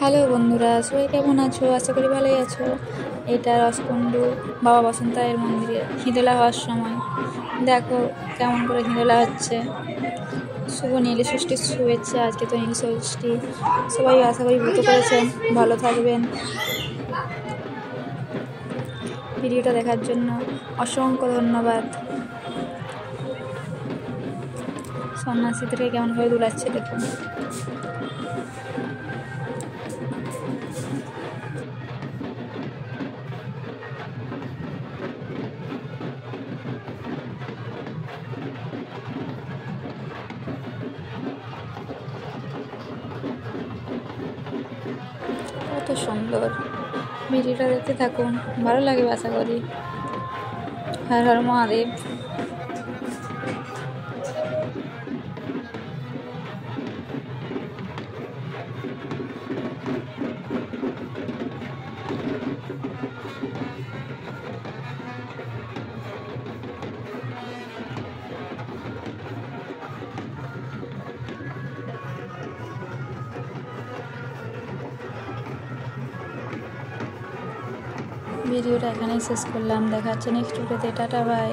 Hello বন্ধুরা, সবাই কেমন আছো? আশা করি ভালোই আছো। এটা রসকুণ্ডু বাবা বসন্ত রায়ের মন্দিরে হিঁদোলা হওয়ার সময় দেখো কেমন করে হিঁদোলা হচ্ছে। শুভ নীল ষষ্ঠীর শুভেচ্ছা। আজকে তো নীল ষষ্ঠী, সবাই আশা করি ব্রত করেছেন, ভালো থাকবেন। ভিডিওটা দেখার জন্য অসংখ্য ধন্যবাদ। সন্ন্যাসীদেরকে কেমন করে দুলাচ্ছে দেখুন। কত সুন্দর। ভিডিওটা দেখতে থাকুন, ভালো লাগে আশা করি। হর হর মহাদেব। ভিডিওটা এখানেই শেষ করলাম। দেখা হচ্ছে নেক্সট ভিডিওতে। Tata bye.